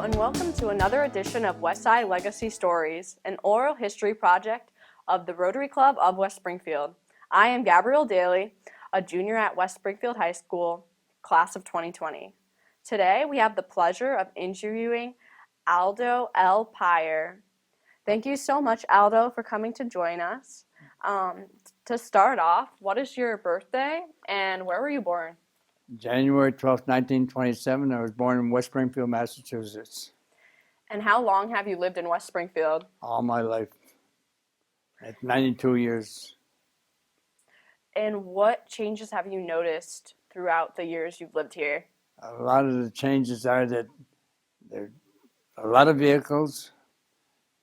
Hello, and welcome to another edition of Westside Legacy Stories, an oral history project of the Rotary Club of West Springfield. I am Gabrielle Daly, a junior at West Springfield High School, class of 2020. Today, we have the pleasure of interviewing Aldo L. Paier. Thank you so much, Aldo, for coming to join us. To start off, what is your birthday, and where were you born? January 12th, 1927, I was born in West Springfield, Massachusetts. And how long have you lived in West Springfield? All my life. At 92 years. And what changes have you noticed throughout the years you've lived here? A lot of the changes are that there are a lot of vehicles,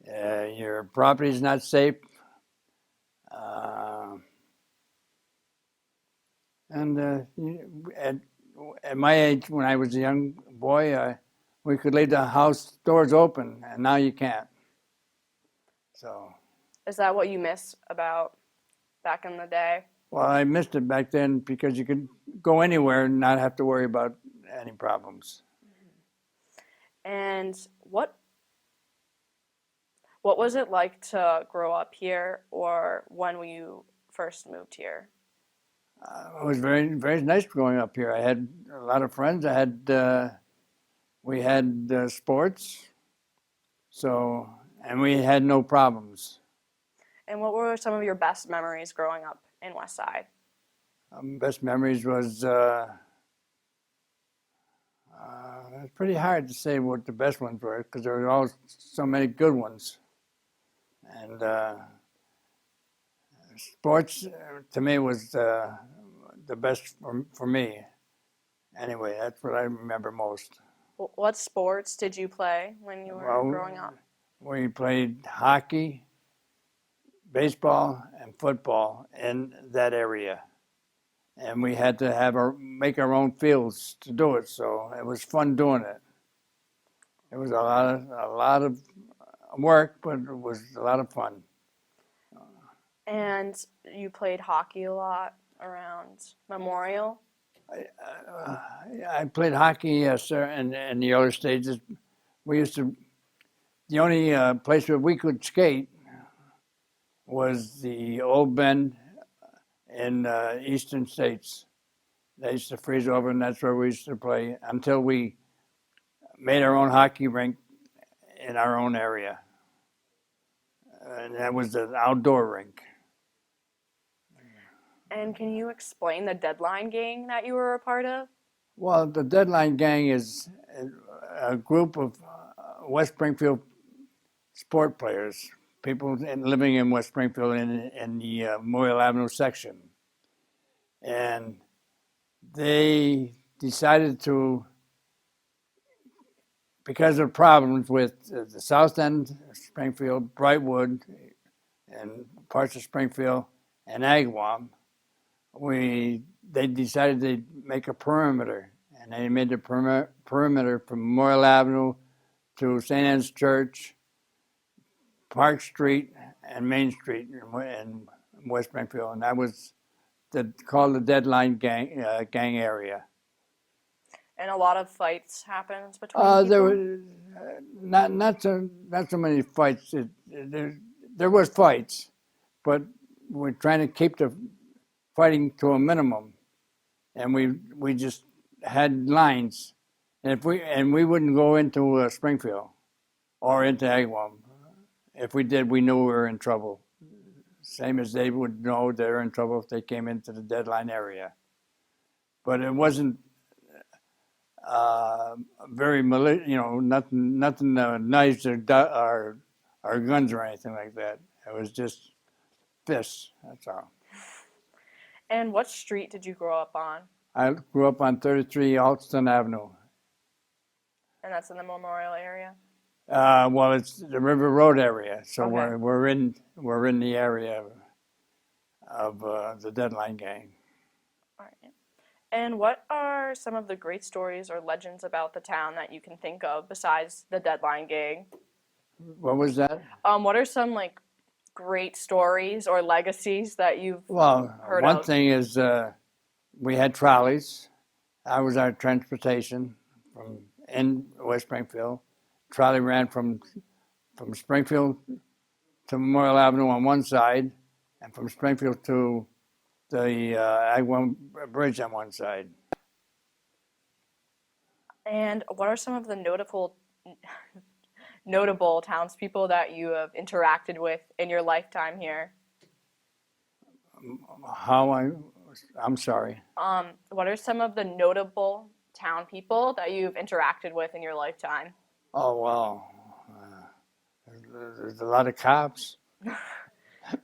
your property is not safe, at my age, when I was a young boy, we could leave the house doors open, and now you can't. So. Is that what you miss about back in the day? Well, I missed it back then because you could go anywhere and not have to worry about any problems. And what was it like to grow up here, or when you first moved here? It was very, very nice growing up here. I had a lot of friends. We had sports, and we had no problems. And what were some of your best memories growing up in Westside? Best memories was, it's pretty hard to say what the best ones were because there were all so many good ones. And sports, to me, was the best for me. Anyway, that's what I remember most. What sports did you play when you were growing up? We played hockey, baseball, and football in that area. And we had to make our own fields to do it, so it was fun doing it. It was a lot of work, but it was a lot of fun. And you played hockey a lot around Memorial? I played hockey, yes, sir, in the early stages. The only place where we could skate was the Old Bend in Eastern States. They used to freeze over, and that's where we used to play until we made our own hockey rink in our own area. And that was an outdoor rink. And can you explain the Deadline Gang that you were a part of? Well, the Deadline Gang is a group of West Springfield sport players, people living in West Springfield in the Memorial Avenue section. And they decided to, because of problems with the South End, Springfield, Brightwood, and parts of Springfield and Agawam, they decided to make a perimeter. And they made the perimeter from Memorial Avenue to St. Anne's Church, Park Street, and Main Street in West Springfield. And that was called the Deadline Gang area. And a lot of fights happened between people? There were not so many fights. There was fights, but we're trying to keep the fighting to a minimum, and we just had lines, and we wouldn't go into Springfield or into Agawam. If we did, we knew we were in trouble. Same as they would know they're in trouble if they came into the Deadline area. But it wasn't very nothing knives or guns or anything like that. It was just fists. That's all. And what street did you grow up on? I grew up on 33 Alston Avenue. And that's in the Memorial area? Well, it's the River Road area, so okay. we're in the area of the Deadline Gang. All right. And what are some of the great stories or legends about the town that you can think of besides the Deadline Gang? What was that? What are some great stories or legacies that you've heard of? One thing is we had trolleys. That was our transportation from in West Springfield. trolley ran from Springfield to Memorial Avenue on one side, and from Springfield to the Ag-1 Bridge on one side. And what are some of the notable townspeople that you have interacted with in your lifetime here? I'm sorry. What are some of the notable town people that you've interacted with in your lifetime? Oh, well, there's a lot of cops,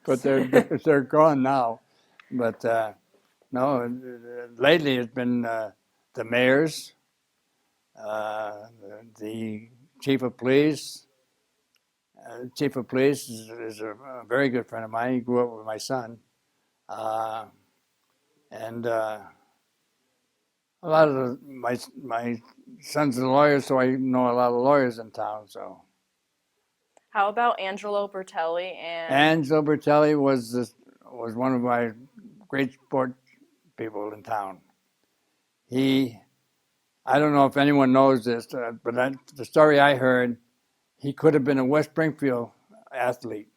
but they're gone now. But no, lately it's been the mayors, the chief of police. Chief of police is a very good friend of mine. He grew up with my son. And a lot of my son's a lawyer, so I know a lot of lawyers in town. So How about Angelo Bertelli and Angelo Bertelli was one of my great sport people in town. I don't know if anyone knows this, but the story I heard, he could have been a West Springfield athlete.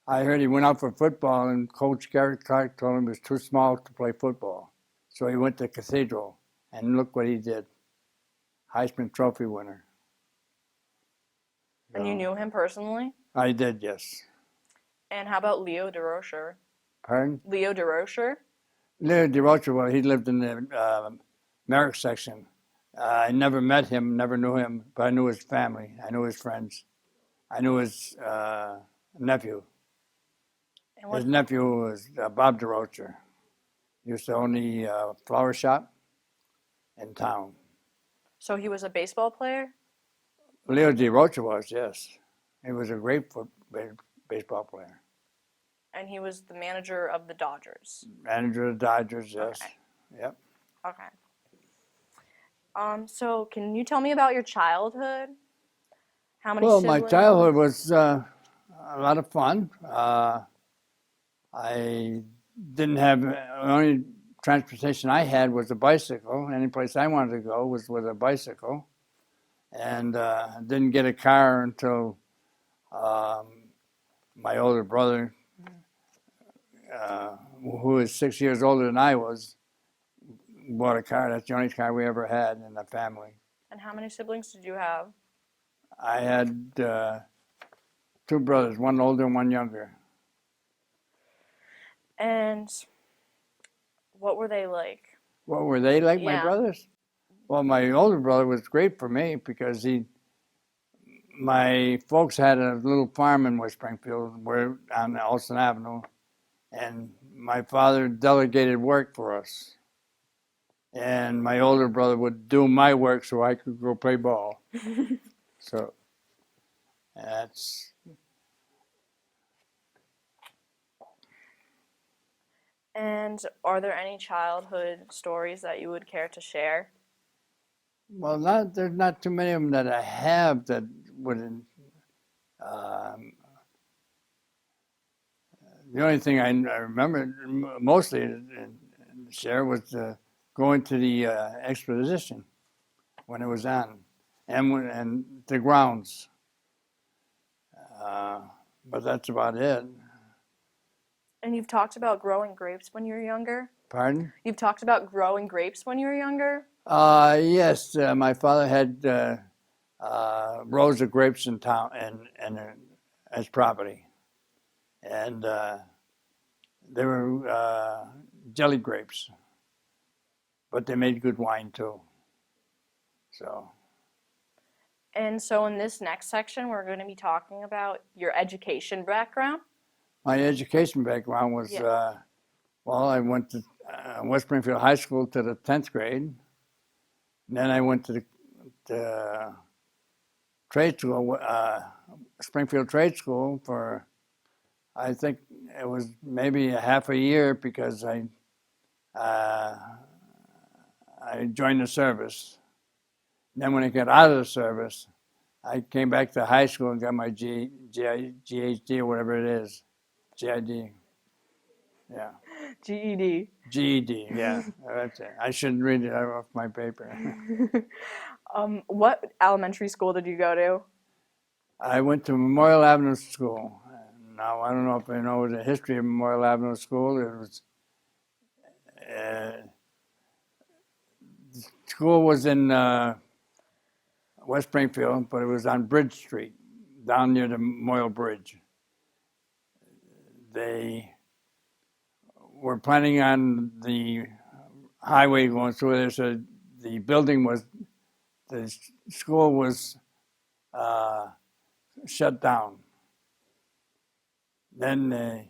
I heard he went out for football, and Coach Garrett Clark told him he was too small to play football. So he went to Cathedral, and look what he did. Heisman Trophy winner. and you knew him personally? I did, yes. And how about Leo DeRocher? Pardon? Leo DeRocher? Leo DeRocher, well, he lived in the Merrick section. I never met him, never knew him, but I knew his family. I knew his friends. I knew his nephew. His nephew was Bob DeRocher. He used to own the flower shop in town. So he was a baseball player? Leo DeRocher was, yes. He was a great baseball player. And he was the manager of the Dodgers. Manager of the Dodgers, yes. Okay. Yep. Okay. So can you tell me about your childhood? How many Well, siblings? my childhood was a lot of fun. I didn't have, the only transportation I had was a bicycle. Any place I wanted to go was with a bicycle. And didn't get a car until my older brother, who is 6 years older than I was, bought a car. That's the only car we ever had in the family. And how many siblings did you have? I had two brothers, one older and one younger. And what were they like? What were they like, my Yeah. brothers? Well, my older brother was great for me because my folks had a little farm in West Springfield, where on Alston Avenue, and my father delegated work for us. And my older brother would do my work so I could go play ball. So that's. And are there any childhood stories that you would care to share? Well, there's not too many of them that I have that would. The only thing I remember mostly and share was going to the exposition when it was on, and the grounds. But that's about it. And you've talked about growing grapes when you were younger? Pardon? You've talked about growing grapes when you were younger? Yes, my father had rows of grapes in town and as property, and they were jelly grapes, but they made good wine too. So. And so in this next section, we're going to be talking about your education background. My education background was, well, I went to West Springfield High School to the 10th grade. And then I went to the trade school, Springfield Trade School for, I think it was maybe a half a year because I joined the service. And then when I got out of the service, I came back to high school and got my GHD or whatever it is. GID. Yeah. GED. GED, yeah. That's it. I shouldn't read it off my paper. What elementary school did you go to? I went to Memorial Avenue School. Now, I don't know if you know the history of Memorial Avenue School. It was, school was in West Springfield, but it was on Bridge Street, down near the Memorial Bridge. They were planning on the highway going through there, so the school was shut down. Then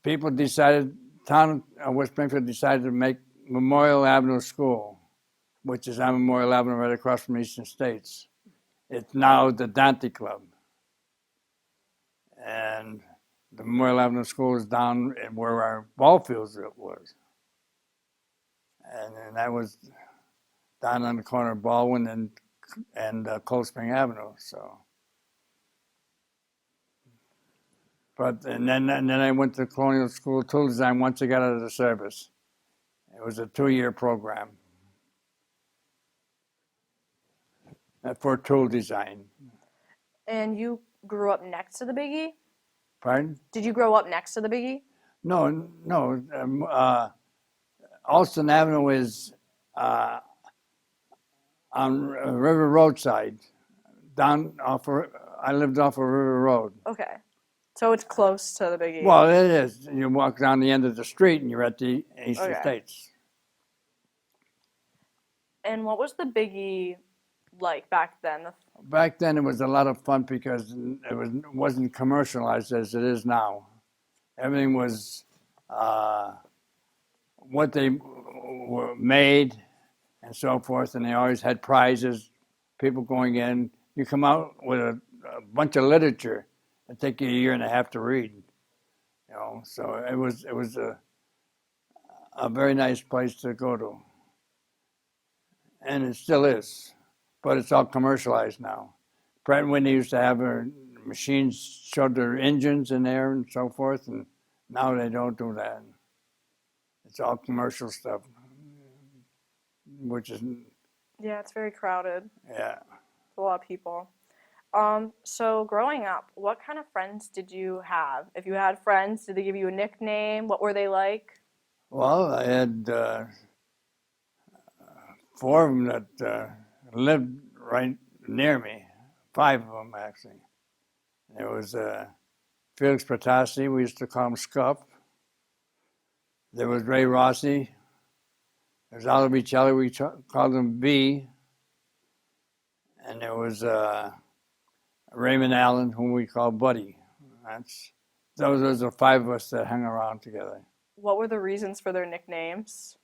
people decided, town of West Springfield decided to make Memorial Avenue School, which is on Memorial Avenue right across from Eastern States. It's now the Dante Club. And the Memorial Avenue School is down where our ball fields was. And that was down on the corner of Baldwin and Cold Spring Avenue. So, and then I went to Colonial School of Tool Design once I got out of the service. It was a 2-year program for tool design. And you grew up next to the Biggie? Pardon? Did you grow up next to the Biggie? No. Alston Avenue is on River Roadside. I lived off of River Road. Okay. So it's close to the Biggie. Well, it is. You walk down the end of the street and you're at the Eastern States. And what was the Biggie like back then? Back then, it was a lot of fun because wasn't commercialized as it is now. Everything was what they were made and so forth, and they always had prizes, people going in. You come out with a bunch of literature that take you a year and a half to read. So it was a very nice place to go to. And it still is, but it's all commercialized now. Pratt & Whitney used to have their machines showed their engines in there and so forth, and now they don't do that. It's all commercial stuff, which is... Yeah, it's very crowded. Yeah. A lot of people. So growing up, what kind of friends did you have? If you had friends, did they give you a nickname? What were they like? Well, I had 4 of them that lived right near me. 5 of them, actually. There was Felix Protassi, we used to call him Scuff. There was Ray Rossi. There was Aldo Bicelli, we called him V. And there was Raymond Allen, whom we call Buddy. Those are 5 of us that hung around together. What were the reasons for their nicknames?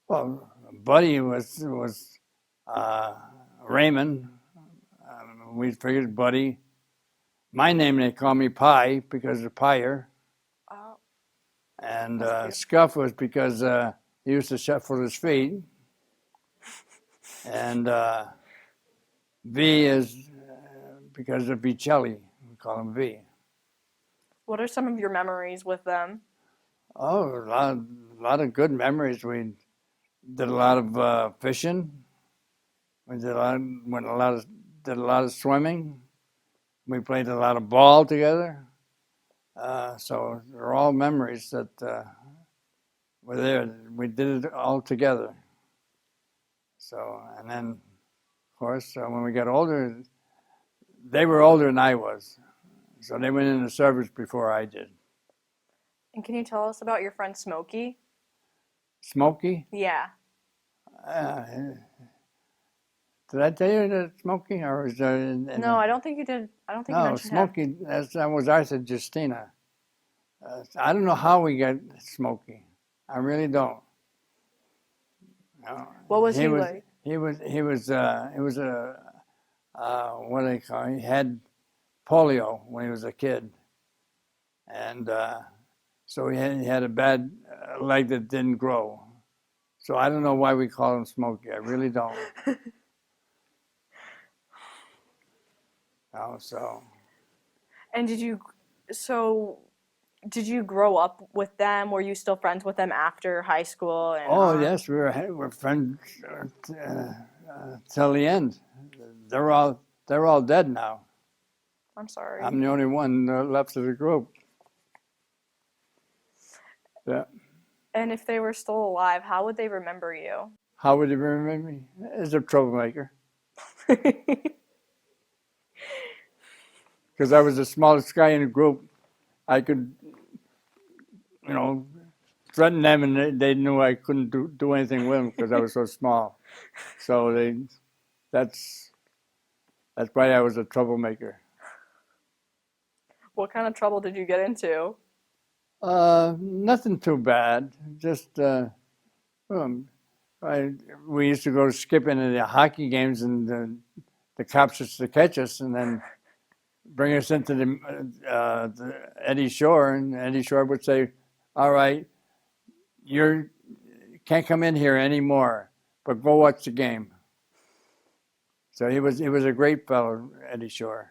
Well, Buddy was Raymond. We figured Buddy. My name, they call me Pie because of Paier. Oh. And Scuff was because he used to shuffle his feet. And V is because of Bicelli. We call him V. What are some of your memories with them? Oh, a lot of good memories. We did a lot of fishing. We did a lot of swimming. We played a lot of ball together. So they're all memories that were there. We did it all together. So, and then, of course, when we got older, they were older than I was. So they went into service before I did. And can you tell us about your friend Smokey? Smokey? Yeah. Did I tell you that Smokey? Or was there No, I don't think you did. I don't think you mentioned Smokey, him. that was Arthur Justina. I don't know how we got Smokey. I really don't. What was he like? He was a what do they call it? He had polio when he was a kid. And so he had a bad leg that didn't grow. So I don't know why we call him Smokey. I really don't. And did you grow up with them? Were you still friends with them after high school? And, yes, we're friends till the end. They're all dead now. I'm sorry. I'm the only one left of the group. Yeah. And if they were still alive, how would they remember you? How would you remember me? As a troublemaker. Because I was the smallest guy in the group. I could, threaten them, and they knew I couldn't do anything with them because I was so small. So that's why I was a troublemaker. What kind of trouble did you get into? Nothing too bad. Just um, we used to go skipping in the hockey games, and the cops used to catch us, and then bring us into the Eddie Shore, and Eddie Shore would say, "All right, you can't come in here anymore, but go watch the game." So he was a great fellow, Eddie Shore.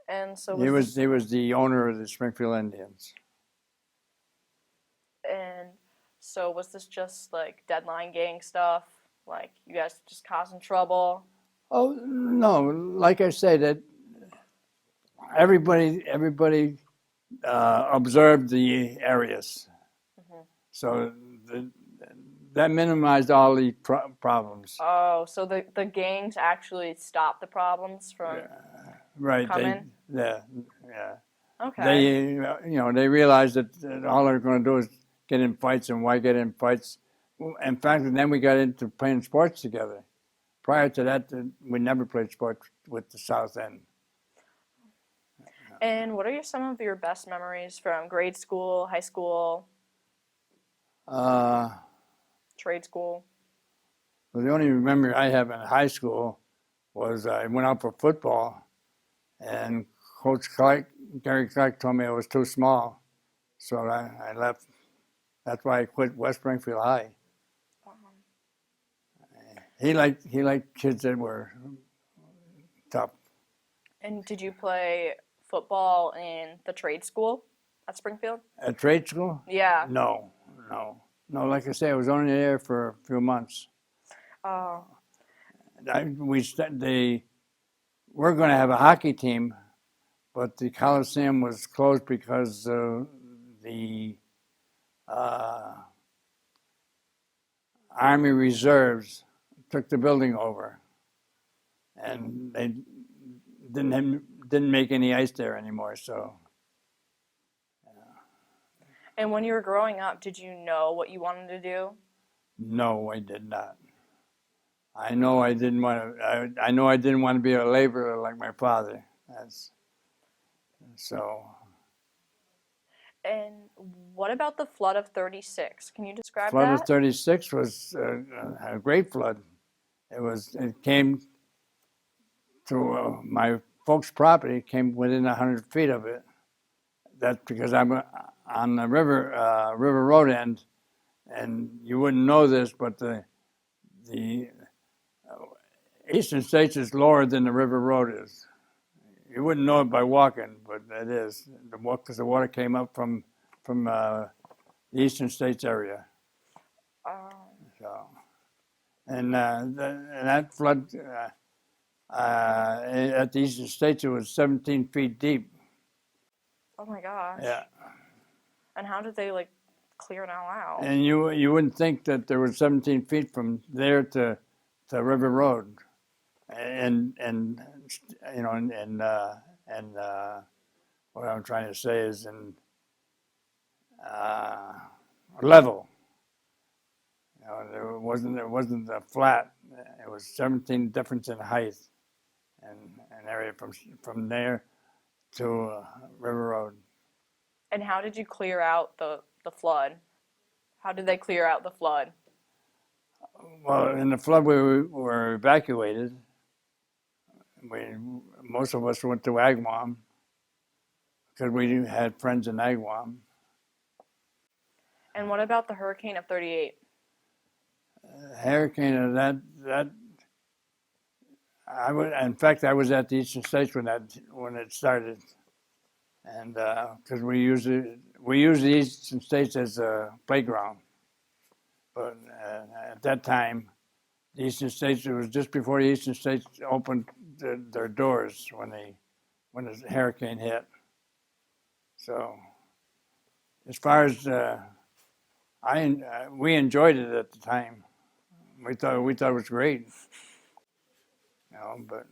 And so He was the owner of the Springfield Indians. And so was this just like deadline gang stuff? Like you guys just causing trouble? Oh no, like I say, that everybody observed the areas, so that minimized all the problems. Oh, so the gangs actually stopped the problems from Right? coming? Yeah. Okay. They realized that all they're going to do is get in fights, and why get in fights? In fact, then we got into playing sports together. Prior to that, we never played sports with the South End. And what are some of your best memories from grade school, high school, Uh, trade school? well, the only memory I have in high school was I went out for football, and Coach Gary Clark told me I was too small, so I left. That's why I quit West Springfield High. He liked kids that were tough. And did you play football in the trade school at Springfield? At trade school? Yeah. No. Like I say, I was only there for a few months. Oh. They were going to have a hockey team, but the Coliseum was closed because the Army Reserves took the building over, and they didn't make any ice there anymore. So. And when you were growing up, did you know what you wanted to do? No, I did not. I know I didn't want to. I know I didn't want to be a laborer like my father. That's so. And what about the flood of 36? Can you describe Flood of that? 36 was a great flood. It came to my folks' property. It came within 100 feet of it. That's because I'm on the river road end, and you wouldn't know this, but the Eastern States is lower than the river road is. You wouldn't know it by walking, but it is. Because the water came up from the Eastern States area. So, and that flood at the Eastern States, it was 17 feet deep. Oh my gosh. Yeah. And how did they clear it all out? And you wouldn't think that there was 17 feet from there to River Road, and what I'm trying to say is in level. There wasn't a flat. It was 17 difference in height, and an area from there to River Road. And how did you clear out the flood? How did they clear out the flood? Well, in the flood, we were evacuated. Most of us went to Agawam because we had friends in Agawam. And what about the hurricane of 38? Hurricane of that in fact, I was at the Eastern States when it started, and because we use the Eastern States as a playground, but at that time The Eastern States, it was just before the Eastern States opened their doors when the hurricane hit. So as far as we enjoyed it at the time. We thought it was great, but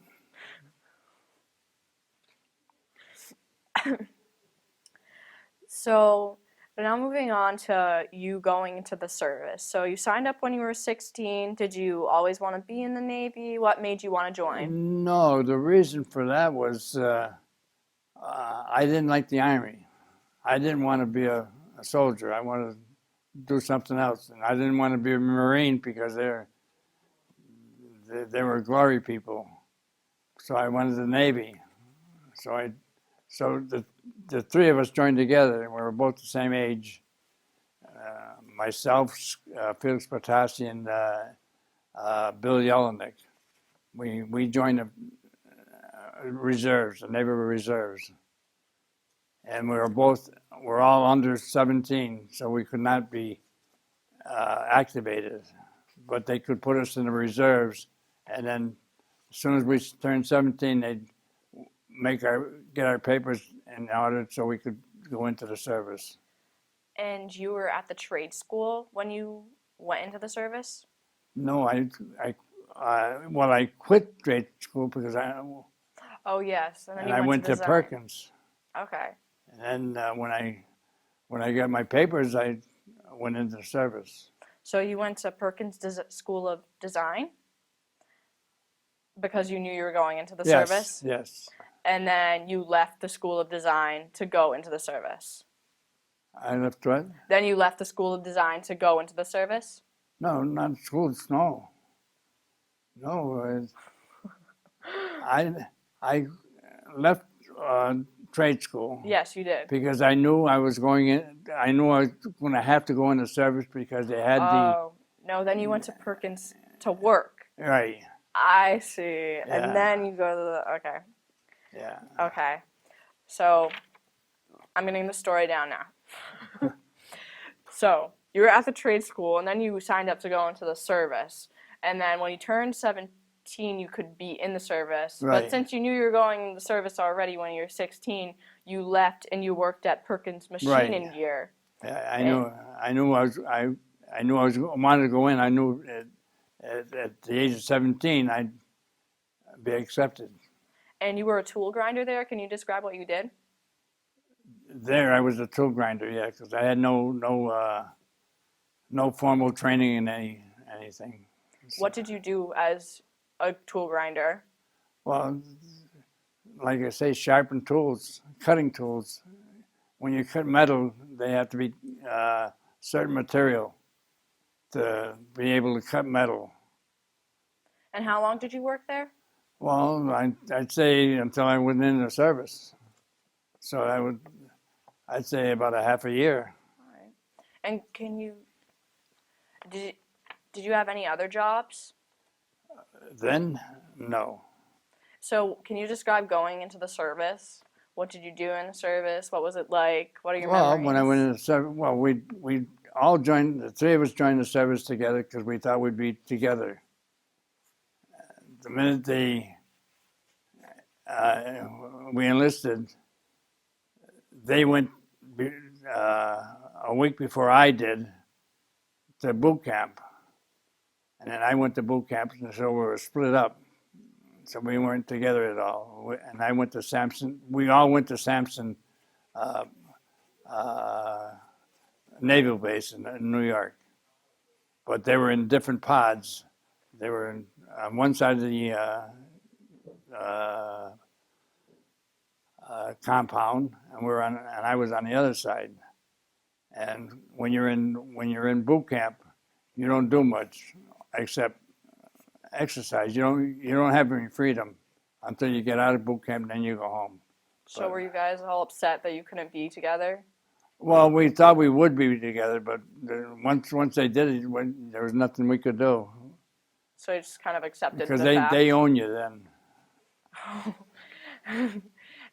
So now moving on to you going into the service. So you signed up when you were 16. Did you always want to be in the Navy? What made you want to join? no, the reason for that was I didn't like the Army. I didn't want to be a soldier. I wanted to do something else, and I didn't want to be a Marine because they were glory people. So I wanted the Navy. So the three of us joined together, and we were both the same age. Myself, Felix Patasi, and Bill Yelenick. We joined the reserves, the Navy Reserves, and we're all under 17, so we could not be activated, but they could put us in the reserves, and then as soon as we turned 17, they'd get our papers in order so we could go into the service. And you were at the trade school when you went into the service? No, I quit trade school because Oh yes, and then you I went to design. Perkins, Okay. and then when I got my papers, I went into the service. So you went to Perkins School of Design because you knew you were going into the service? Yes. And then you left the School of Design to go into the service? I left what? Then you left the School of Design to go into the service? No, not schools. No. I left trade school. Yes, you did. Because I knew I was going in. I knew I was going to have to go into service because they had no, then you went to Perkins to work. Right. I see. Yeah. And then you go to okay. Yeah. Okay. So I'm getting the story down now. So you were at the trade school, and then you signed up to go into the service. And then when you turned 17, you could be in the service. Right. But since you knew you were going in the service already when you were 16, you left and you worked at Perkins Machining Gear. Yeah, I knew I wanted to go in. I knew at the age of 17 I'd be accepted. And you were a tool grinder there. Can you describe what you did? There, I was a tool grinder, yeah, because I had no formal training in anything. What did you do as a tool grinder? Well, like I say, sharpen tools, cutting tools. When you cut metal, they have to be certain material to be able to cut metal. And how long did you work there? Well, I'd say until I went into the service. So I'd say about a half a year. All right. And did you have any other jobs? Then, no. So can you describe going into the service? What did you do in the service? What was it like? What are your Well, memories? when I went into the service, well, we all joined, the three of us joined the service together because we thought we'd be together. The minute we enlisted, they went a week before I did to boot camp. And then I went to boot camp, and so we were split up. So we weren't together at all. And I went to Sampson. We all went to Sampson Naval Base in New York. But they were in different pods. They were on one side of the compound, and I was on the other side. And when you're in boot camp, you don't do much except exercise. You don't have any freedom until you get out of boot camp, and then you go home. So were you guys all upset that you couldn't be together? Well, we thought we would be together, but once they did it, there was nothing we could do. So you just kind of accepted because the fact. they own you then.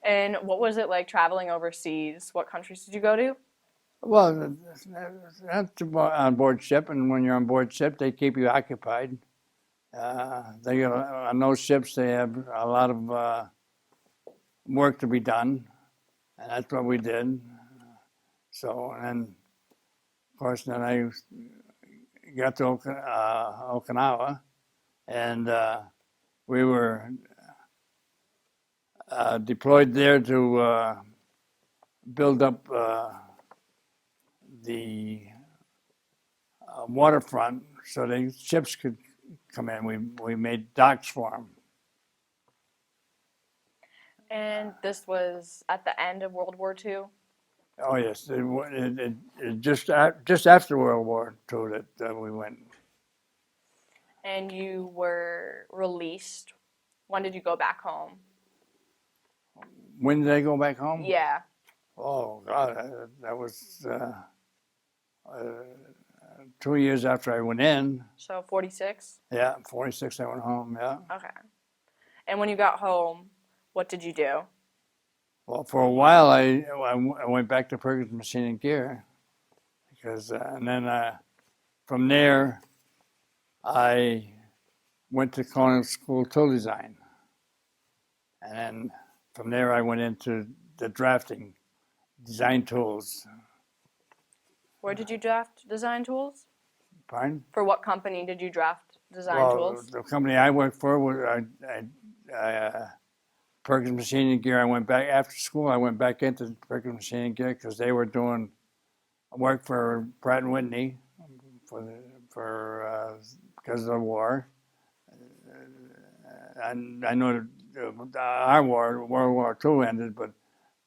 And what was it like traveling overseas? What countries did you go to? Well, that's on board ship, and when you're on board ship, they keep you occupied. They got on those ships. They have a lot of work to be done, and that's what we did. So, and of course, then I got to Okinawa, and we were deployed there to build up the waterfront so the ships could come in. We made docks for them. And this was at the end of World War II? Oh yes, it just after World War II that we went. And you were released. When did you go back home? When did I go back home? Yeah. Oh God, that was 2 years after I went in. So 46? Yeah, 46. I went home. Yeah. Okay. And when you got home, what did you do? Well, for a while I went back to Perkins Machine and Gear because, and then from there I went to Corning School Tool Design, and then from there I went into the drafting, design tools. Where did you draft design tools? Pardon? For what company did you draft design tools? The company I worked for was Perkins Machine and Gear. I went back after school. I went back into Perkins Machine and Gear because they were doing work for Pratt and Whitney because of the war. And I know that our war, World War II, ended, but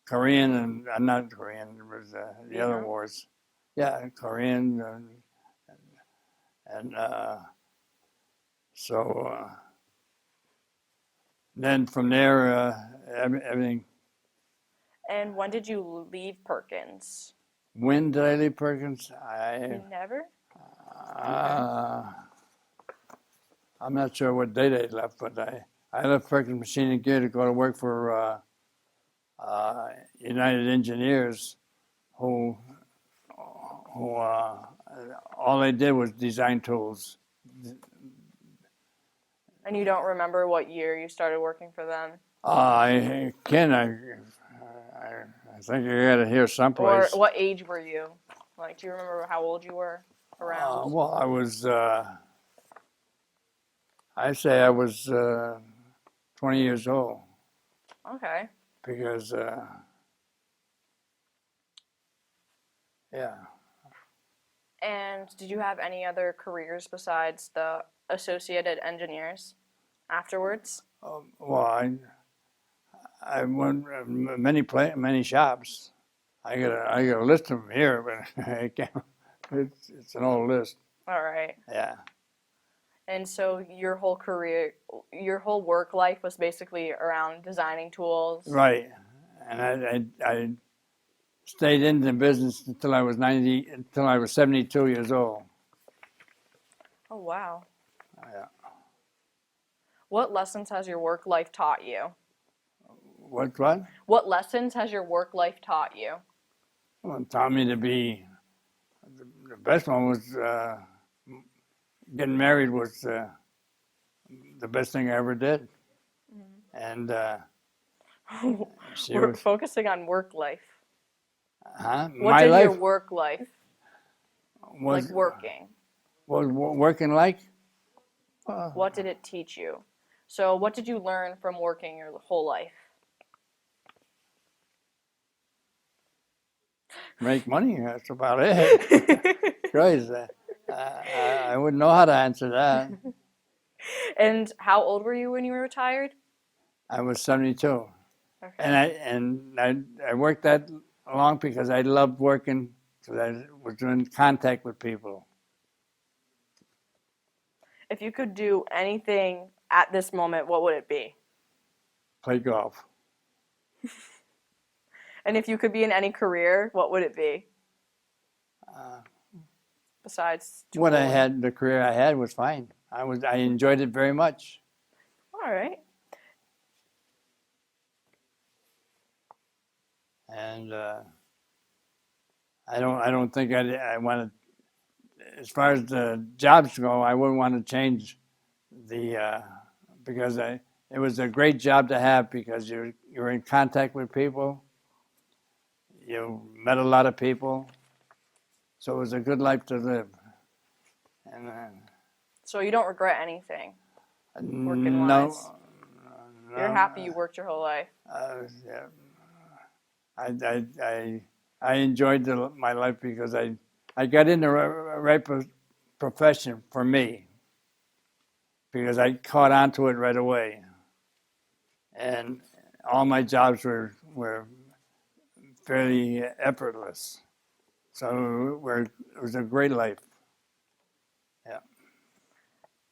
Korean and not Korean, it was the other wars. Yeah, Korean and so then from there everything. And when did you leave Perkins? When did I leave Perkins? Never? I'm not sure what date I left, but I left Perkins Machine and Gear to go to work for United Engineers, who all they did was design tools. And you don't remember what year you started working for them? I think I got it here Or someplace. what age were you? Like, do you remember how old you were around? Well, I was. I say I was 20 years old Okay. because, yeah. And did you have any other careers besides the associated engineers afterwards? Well, I went many shops. I got a list of them here, but I can't. It's an old list. All right. Yeah. And so your whole career, your whole work life was basically around designing tools. Right, and I stayed in the business until I was 72 years old. Oh, wow. Yeah. What lessons has your work life taught you? What? What lessons has your work life taught you? Well, it taught me to be. The best one was getting married was the best thing I ever did, and she We're was. focusing on work life. Huh? What My did life your work life, was like working, working like. what did it teach you? So what did you learn from working your whole life? Make money. That's about it. Crazy. I wouldn't know how to answer that. And how old were you when you were retired? I was 72, Okay. and I worked that long because I loved working because I was in contact with people. If you could do anything at this moment, what would it be? Play golf. And if you could be in any career, what would it be? Besides What I tooling? had, the career I had was fine. I enjoyed it very much. All right. And I don't think I want to. As far as the jobs go, I wouldn't want to change because it was a great job to have because you're in contact with people, you met a lot of people, so it was a good life to live. And So you don't regret anything working no, wise. You're happy you worked your whole life. Yeah, I enjoyed my life because I got into the right profession for me because I caught on to it right away, and all my jobs were fairly effortless. So it was a great life. Yeah.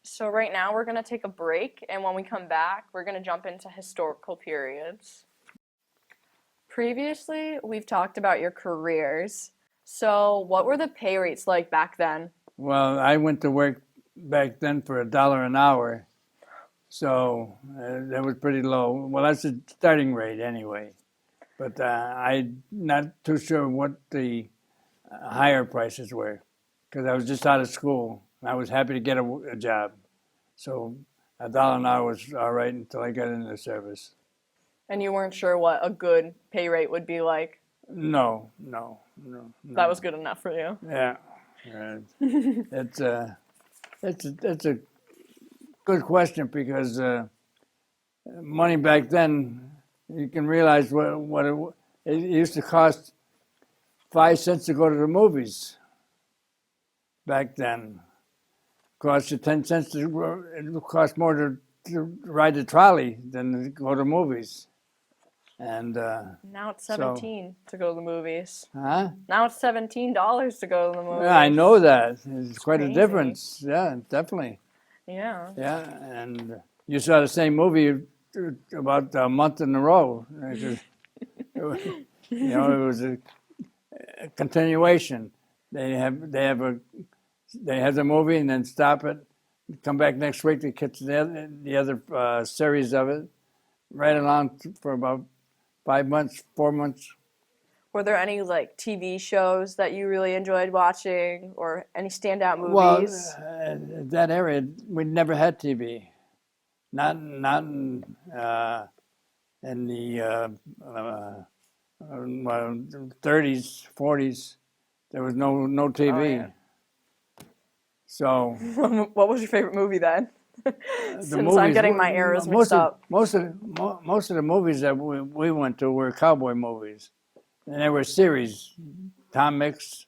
So right now we're going to take a break, and when we come back, we're going to jump into historical periods. Previously, we've talked about your careers. So what were the pay rates like back then? Well, I went to work back then for $1 an hour, so that was pretty low. Well, that's the starting rate anyway. But I'm not too sure what the higher prices were because I was just out of school. And I was happy to get a job. So $1 an hour was all right until I got into the service. And you weren't sure what a good pay rate would be like? No. That was good enough for you? Yeah. It's a good question because money back then, you can realize what it used to cost 5 cents to go to the movies back then. Cost you 10 cents it would cost more to ride the trolley than to go to movies. And now it's 17 to go to the movies. huh? Now it's $17 to go to the movies. Yeah, I know that. It's quite crazy. a difference. Yeah, definitely. Yeah. Yeah, and you saw the same movie about a month in a row. It was a continuation. They have the movie and then stop it, come back next week to catch the other series of it, right along for about 5 months, 4 months. Were there any like TV shows that you really enjoyed watching, or any standout movies? Well, that area we never had TV, not in the 30s, 40s. There was no TV. Oh, yeah. So what was your favorite movie then? Since I'm getting my eras mixed up. Most of the movies that we went to were cowboy movies, and they were series, Tom Mix.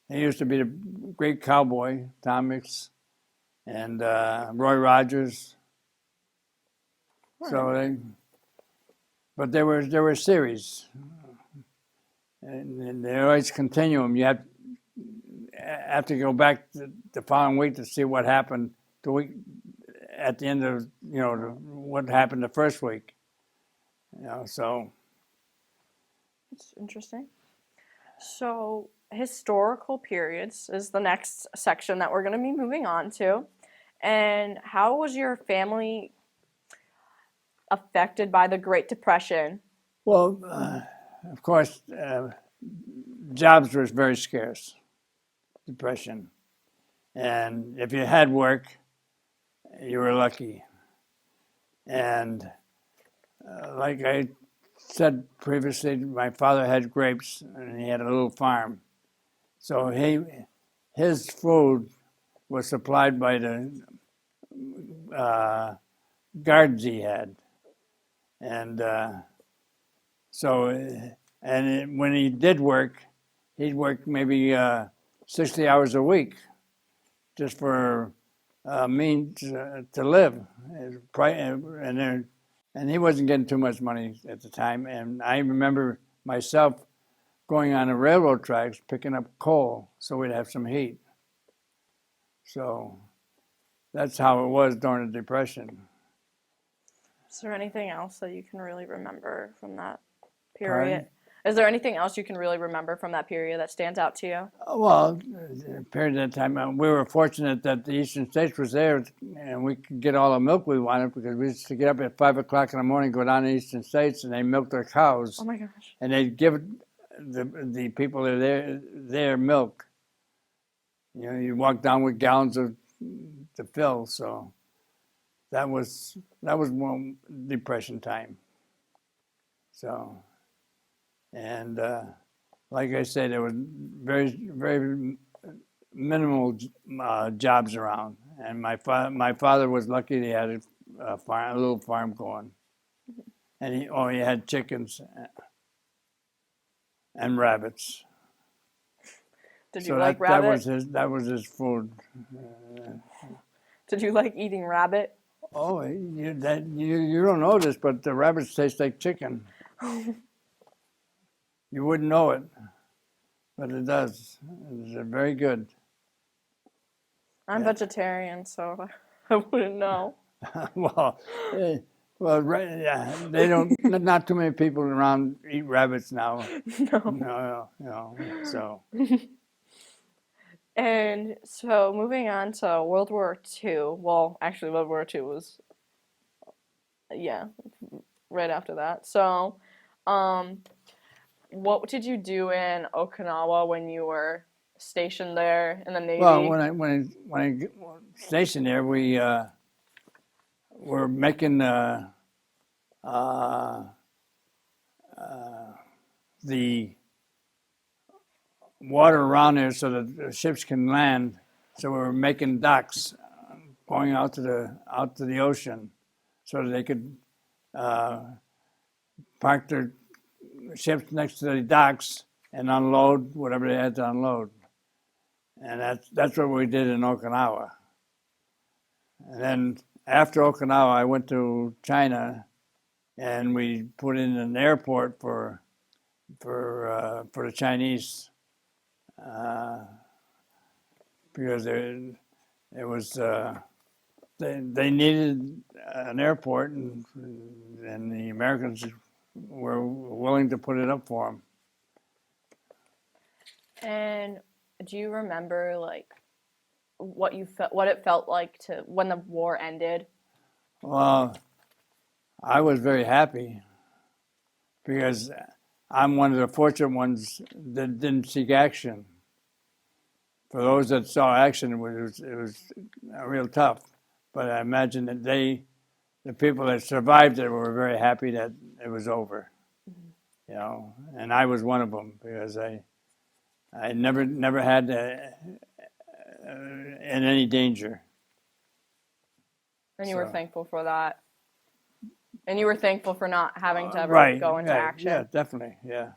He used to be the great cowboy, Tom Mix, and Roy Rogers. So but there were series, and they always continuum. You have to go back the following week to see what happened the week at the end of what happened the first week. So That's interesting. So historical periods is the next section that we're going to be moving on to. And how was your family affected by the Great Depression? well, of course, jobs were very scarce. Depression, and if you had work, you were lucky. And like I said previously, my father had grapes, and he had a little farm. So his food was supplied by the gardens he had, and when he did work, he'd work maybe 60 hours a week, just for means to live, and he wasn't getting too much money at the time. And I remember myself going on the railroad tracks picking up coal so we'd have some heat. So that's how it was during the Depression. Is there anything else that you can really remember from that period? Pardon? Is there anything else you can really remember from that period that stands out to you? Well, period of time, we were fortunate that the Eastern States was there, and we could get all the milk we wanted because we used to get up at 5 o'clock in the morning, go down to the Eastern States, and they milked their cows. Oh my gosh! And they'd give the people that are there milk. You walk down with gallons of to fill. So that was one depression time. So, and like I said, there was very minimal jobs around, and my father was lucky he had a little farm going, and he had chickens and rabbits. Did So you like that rabbit? that was his food. Did you like eating rabbit? Oh, you don't know this, but the rabbits taste like chicken. You wouldn't know it, but it does. It's very good. I'm Yeah. vegetarian, so I wouldn't know. well, right, yeah, they don't. Not too many people around eat rabbits now. No. No. So And so moving on to World War II. Well, actually, World War II was, yeah, right after that. So, um, what did you do in Okinawa when you were stationed there in the well, Navy? when I stationed there, we were making uh, the water around there so that the ships can land. So we were making docks going out to the ocean, so that they could park their ships next to the docks and unload whatever they had to unload. And that's what we did in Okinawa. And then after Okinawa, I went to China, and we put in an airport for the Chinese because it was they needed an airport, and the Americans were willing to put it up for them. And do you remember like what you felt, what it felt like to when the war ended? Well, I was very happy because I'm one of the fortunate ones that didn't seek action. For those that saw action, it was real tough. But I imagine that the people that survived it, were very happy that it was over. You know, and I was one of them because I never had in any danger. And you were So thankful for that. And you were thankful for not having to ever right, go into right, action. yeah, definitely, yeah.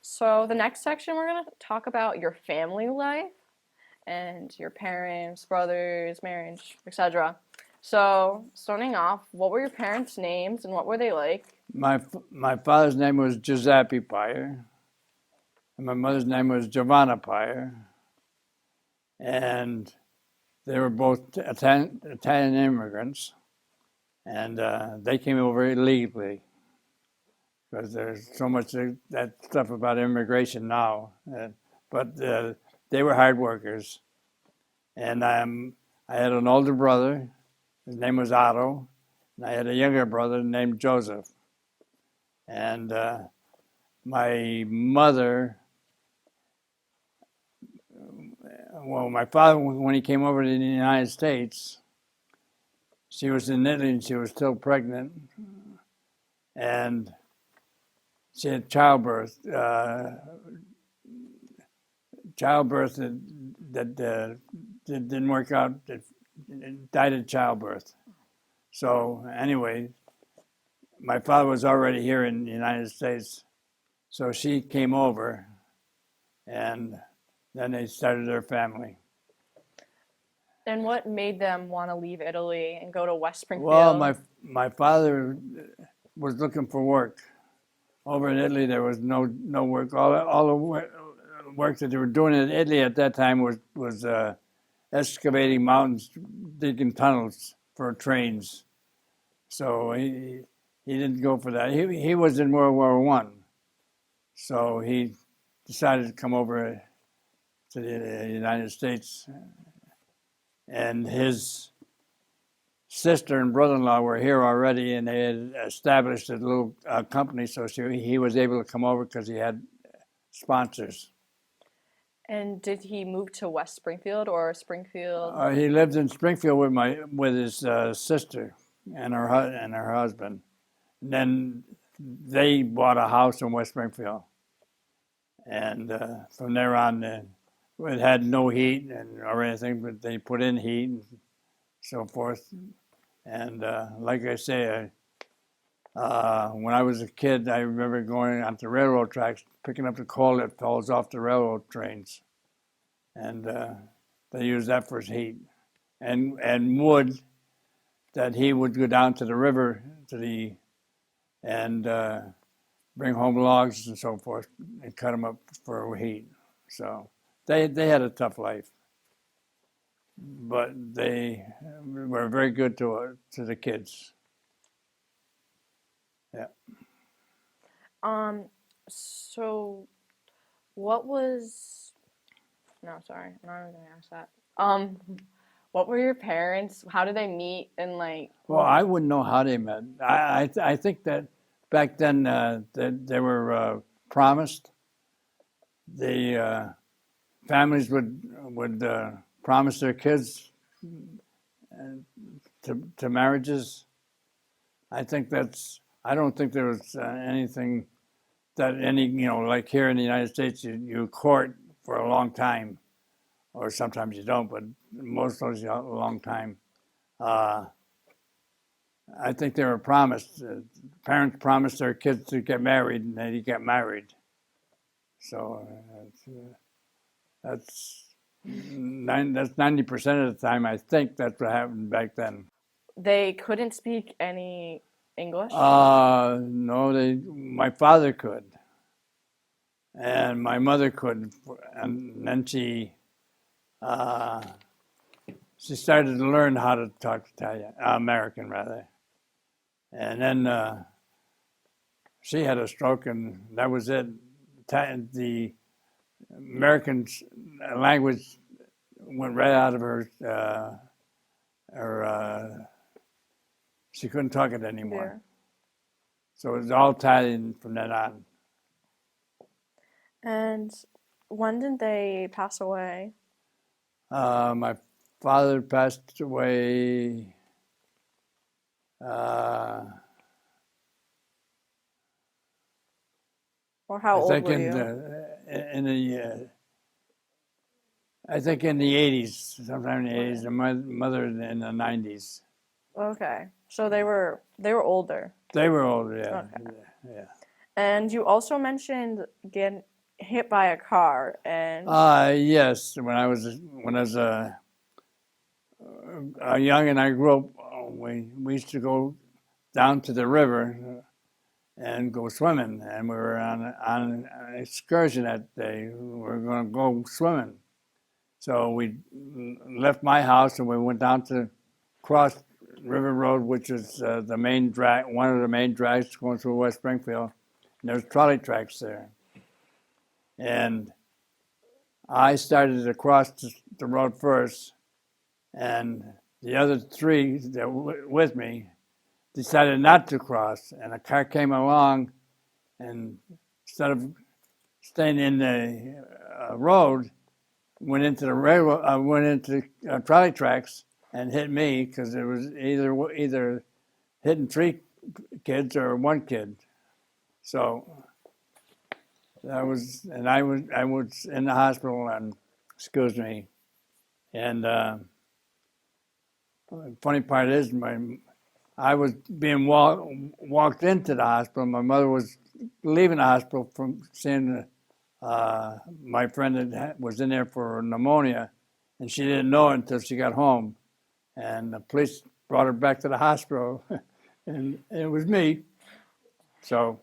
So the next section we're going to talk about your family life and your parents, brothers, marriage, etc. So, starting off, what were your parents' names and what were they like? My father's name was Giuseppe Paier, and my mother's name was Giovanna Paier, and they were both Italian immigrants, and they came over illegally because there's so much that stuff about immigration now. But they were hard workers, and I had an older brother. His name was Aldo, and I had a younger brother named Joseph. And my mother, well, my father, when he came over to the United States, she was in Italy and she was still pregnant, and she had childbirth that didn't work out, that died of childbirth. So anyway, my father was already here in the United States, so she came over, and then they started their family. And what made them want to leave Italy and go to West Springfield? Well, my father was looking for work. Over in Italy, there was no work. All the work that they were doing in Italy at that time was excavating mountains, digging tunnels for trains. So he didn't go for that. He was in World War I, so he decided to come over to the United States, and his sister and brother-in-law were here already, and they had established a little company, so he was able to come over because he had sponsors. And did he move to West Springfield or Springfield? He lived in Springfield with his sister and her husband. And then they bought a house in West Springfield, and from there on, it had no heat or anything, but they put in heat and so forth. And like I say, when I was a kid, I remember going onto railroad tracks, picking up the coal that falls off the railroad trains, and they used that for heat, and wood that he would go down to the river and bring home logs and so forth and cut them up for heat. So they had a tough life, but they were very good to the kids. Yeah. So what was, no, sorry, I'm not even gonna ask that. What were your parents? How did they meet? And like, Well, I wouldn't know how they met. I think that back then they were promised. The families would promise their kids to marriages. I think that's. I don't think there was anything that like here in the United States, you court for a long time, or sometimes you don't, but most of those a long time. I think they were promised. Parents promised their kids to get married, and they get married. So that's 90% of the time. I think that's what happened back then. they couldn't speak any English? No, my father could, and my mother could, and then she started to learn how to talk Italian, American rather, and then she had a stroke, and that was it. The American language went right out of her. She couldn't talk it anymore. Yeah. So it was all Italian from then on. And when did they pass away? My father passed away. Or how I old think were in you? I think in the 80s, sometime in the 80s, and my mother in the 90s. Okay. So they were older. They were older, yeah. Okay. Yeah. And you also mentioned getting hit by a car and Yes, when I was young and I grew up, we used to go down to the river and go swimming, and we were on an excursion that day. We were going to go swimming, so we left my house and we went down to Cross River Road, which is the main drag, one of the main drags going through West Springfield. And there's trolley tracks there, and I started to cross the road first, and the other three that were with me decided not to cross, and a car came along, and instead of staying in the road, went into the railroad, went into trolley tracks and hit me because it was either hitting three kids or one kid. So I was in the hospital, and excuse me, and the funny part is I was being walked into the hospital. My mother was leaving the hospital from seeing my friend that was in there for pneumonia, and she didn't know it until she got home. And the police brought her back to the hospital, and it was me. So,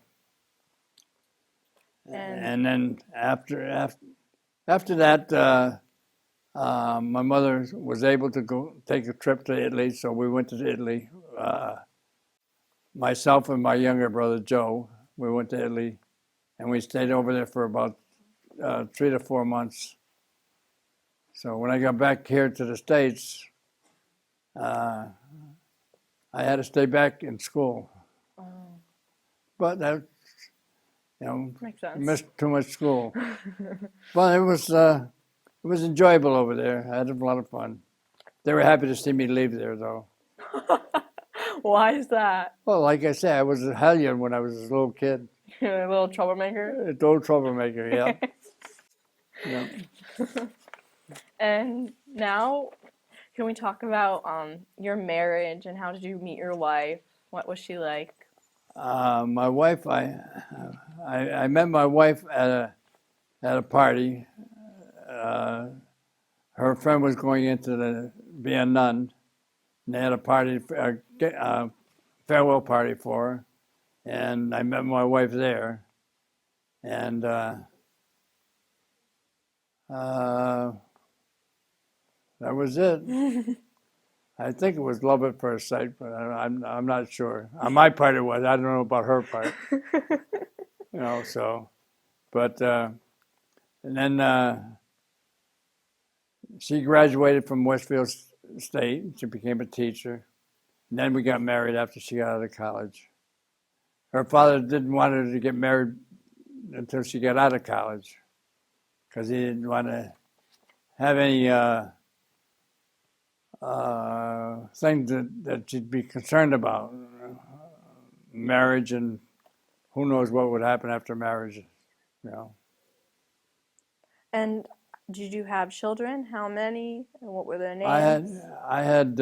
and then after that, my mother was able to go take a trip to Italy, so we went to Italy. Myself and my younger brother Joe, we went to Italy, and we stayed over there for about 3 to 4 months. So when I got back here to the States, I had to stay back in school. But that, makes sense. missed too much school. But it was It was enjoyable over there. I had a lot of fun. They were happy to see me leave there, though. Why is that? Well, like I said, I was a hellion when I was a little kid. You're a little troublemaker. A old troublemaker, yeah. Yeah. And now, can we talk about your marriage and how did you meet your wife? What was she like? My wife, I met my wife at a party. Her friend was going into be a nun, and they had a party, a farewell party for her, and I met my wife there, and that was it. I think it was love at first sight, but I'm not sure. On my part, it was. I don't know about her part. So, but and then she graduated from Westfield State. She became a teacher. And then we got married after she got out of college. Her father didn't want her to get married until she got out of college because he didn't want to have any things that she'd be concerned about. Marriage, and who knows what would happen after marriage, And did you have children? How many? And what were their names? I had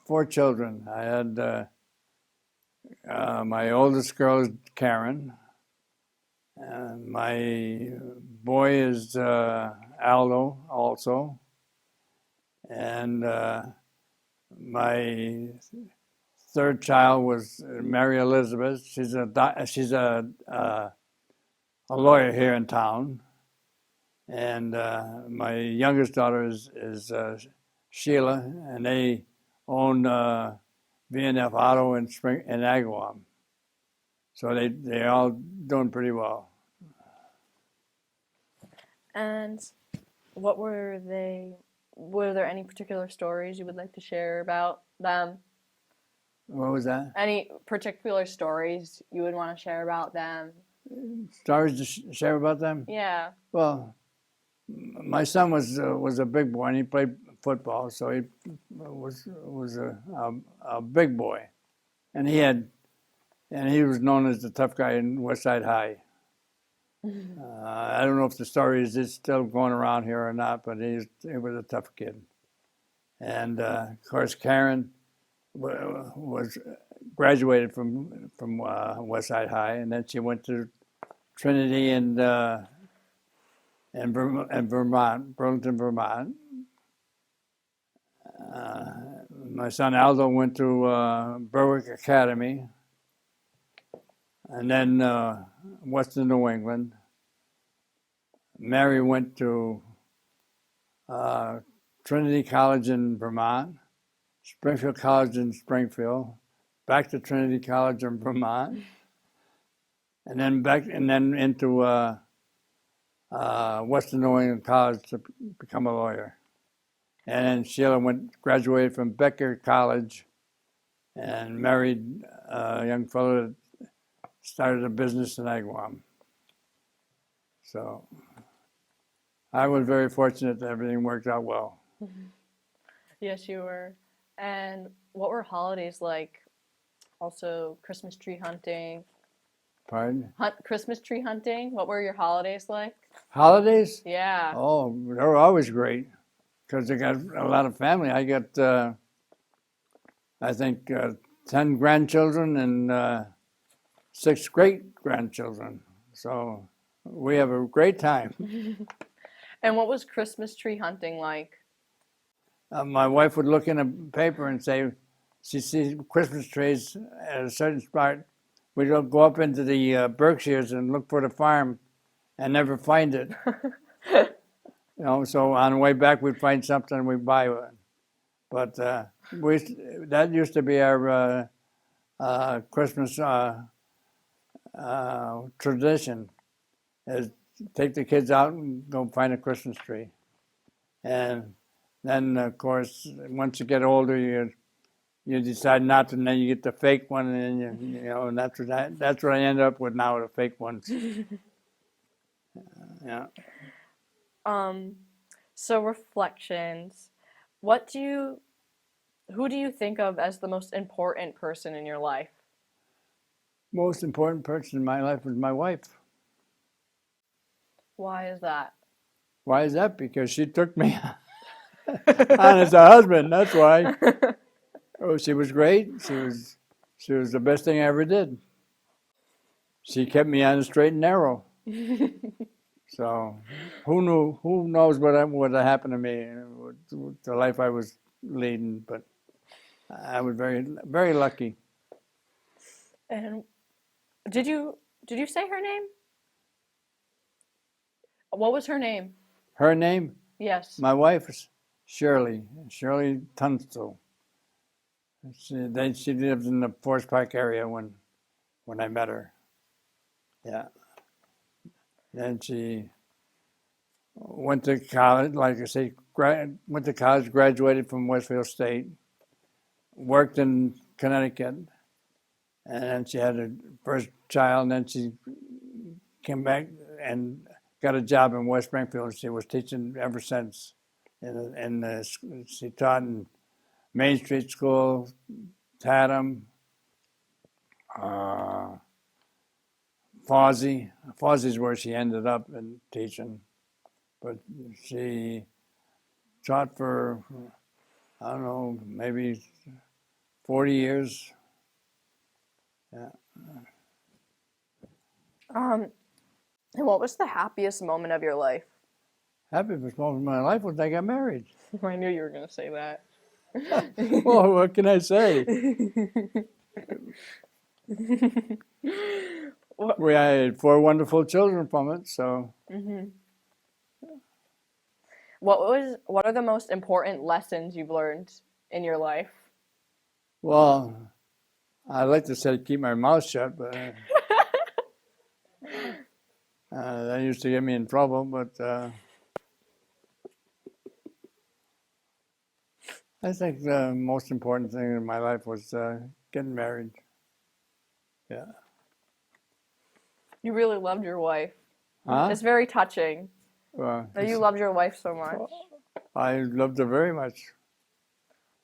4 children. I had my oldest girl is Karen. And my boy is Aldo also. And my third child was Mary Elizabeth. She's a lawyer here in town. And my youngest daughter is Sheila, and they own V&F Auto in Agawam. So they're all doing pretty well. And what were they? Were there any particular stories you would like to share about them? What was that? Any particular stories you would want to share about them? Stories to share about them? Yeah. Well, my son was a big boy, and he played football, so he was a big boy, and he was known as the tough guy in Westside High. I don't know if the story is still going around here or not, but he was a tough kid. And of course, Karen was graduated from Westside High, and then she went to Trinity and Vermont, Burlington, Vermont. My son Aldo went to Berwick Academy, and then Western New England. Mary went to Trinity College in Vermont, Springfield College in Springfield, back to Trinity College in Vermont, and then into Western New England College to become a lawyer. And then Sheila graduated from Becker College and married a young fellow that started a business in Agawam. So I was very fortunate that everything worked out well. Yes, you were. And what were holidays like? Also, Christmas tree hunting. Pardon? Christmas tree hunting. What were your holidays like? Holidays? Yeah. Oh, they were always great because I got a lot of family. I got, I think, 10 grandchildren and 6 great-grandchildren. So we have a great time. And what was Christmas tree hunting like? My wife would look in a paper and say she sees Christmas trees at a certain spot. We'd go up into the Berkshires and look for the farm and never find it. So on the way back we'd find something and we'd buy one. But that used to be our Christmas tradition, is take the kids out and go find a Christmas tree. And then, of course, once you get older, you decide not to, and then you get the fake one, and then and that's what I end up with now, the fake ones. Yeah. So reflections. What do you who do you think of as the most important person in your life? Most important person in my life was my wife. Why is that? Why is that? Because she took me on as a husband. That's why. Oh, she was great. She was the best thing I ever did. She kept me on the straight and narrow. So who knew? Who knows what would have happened to me, the life I was leading? But I was very, very lucky. And did you say her name? What was her name? Her name, Yes. my wife, is Shirley Tunstall. She lived in the Forest Park area when I met her. Yeah. Then she went to college, like I say, went to college, graduated from Westfield State, worked in Connecticut, and then she had her first child, and then she came back and got a job in West Springfield. She was teaching ever since. She taught in Main Street School, Tatham, uh, Fawsey. Fawsey's where she ended up in teaching. But she taught for, I don't know, maybe 40 years. Yeah. Um, and what was the happiest moment of your life? Happiest moment of my life was I got married. I knew you were going to say that. Well, what can I say? We had 4 wonderful children from it, so. What are the most important lessons you've learned in your life? Well, I like to say keep my mouth shut, but that used to get me in trouble. But I think the most important thing in my life was getting married. Yeah. You really loved your wife. Huh? It's very touching Well, that you loved your wife so much. I loved her very much.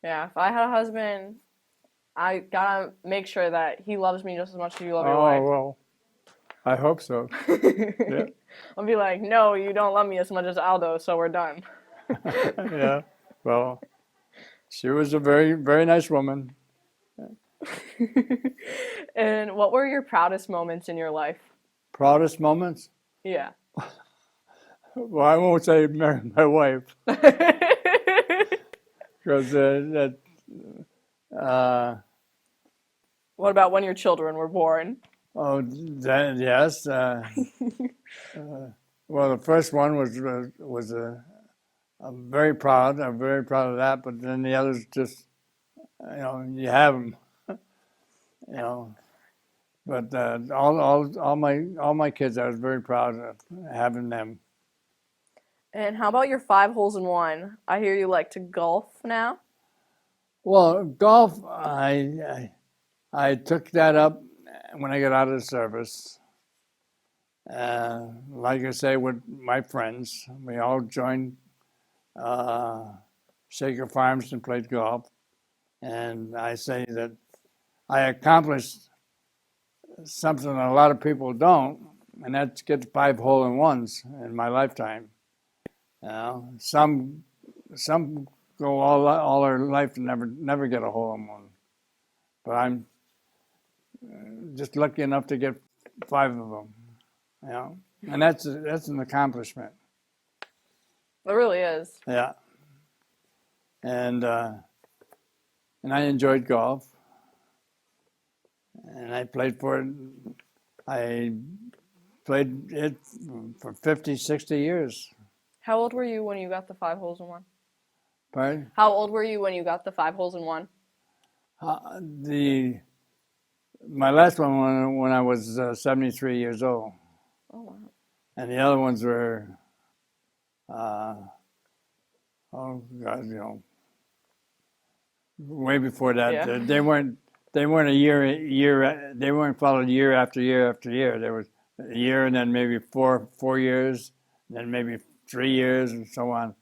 Yeah, if I had a husband, I gotta make sure that he loves me just as much as you love your Oh, wife. well, I hope so. Yeah. I'll be like, no, you don't love me as much as Aldo, so we're done. Yeah. Well, she was a very, very nice woman. And what were your proudest moments in your life? Proudest moments? Yeah. Well, I won't say marrying my wife because What about when your children were born? oh, yes. Well, the first one was I'm very proud. I'm very proud of that. But then the others just, you have them, you know. But all my kids, I was very proud of having them. And how about your 5 holes in 1? I hear you like to golf now. Well, golf, I took that up when I got out of the service. Like I say, with my friends, we all joined Shaker Farms and played golf. And I say that I accomplished something a lot of people don't, and that's get 5 hole-in-ones in my lifetime. Some go all their life and never get a hole-in-one, but I'm just lucky enough to get 5 of them. And that's an accomplishment. It really is. Yeah, and I enjoyed golf, and I played for it. I played it for 50, 60 years. How old were you when you got the 5 holes in 1? Pardon? How old were you when you got the 5 holes in 1? My last one when I was 73 years old. Oh wow. And the other ones were, oh God, way before that. Yeah. They weren't a year. They weren't followed year after year after year. There was a year, and then maybe four years, and then maybe 3 years, and so on.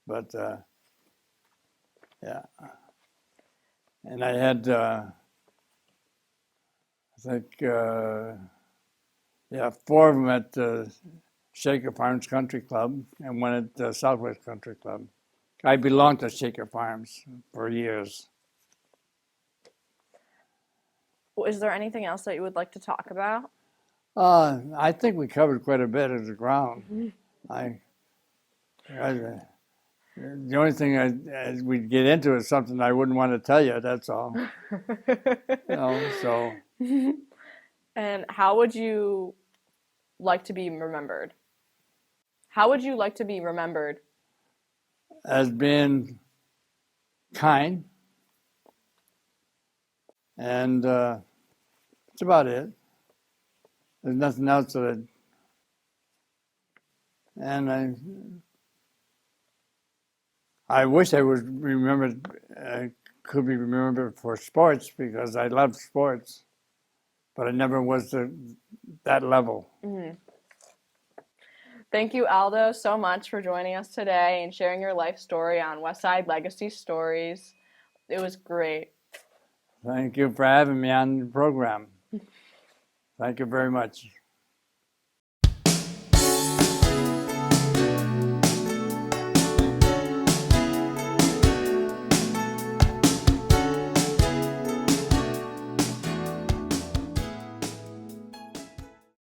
But yeah, and I had I think yeah, 4 of them at Shaker Farms Country Club and one at Southwest Country Club. I belonged to Shaker Farms for years. Is there anything else that you would like to talk about? I think we covered quite a bit of the ground. I the only thing we'd get into is something I wouldn't want to tell you. That's all. So And how would you like to be remembered? How would you like to be remembered? as being kind, and that's about it. There's nothing else that I wish I was remembered, could be remembered for sports because I love sports, but I never was that level. Mm-hmm. Thank you, Aldo, so much for joining us today and sharing your life story on Westside Legacy Stories. It was great. Thank you for having me on the program. Thank you very much.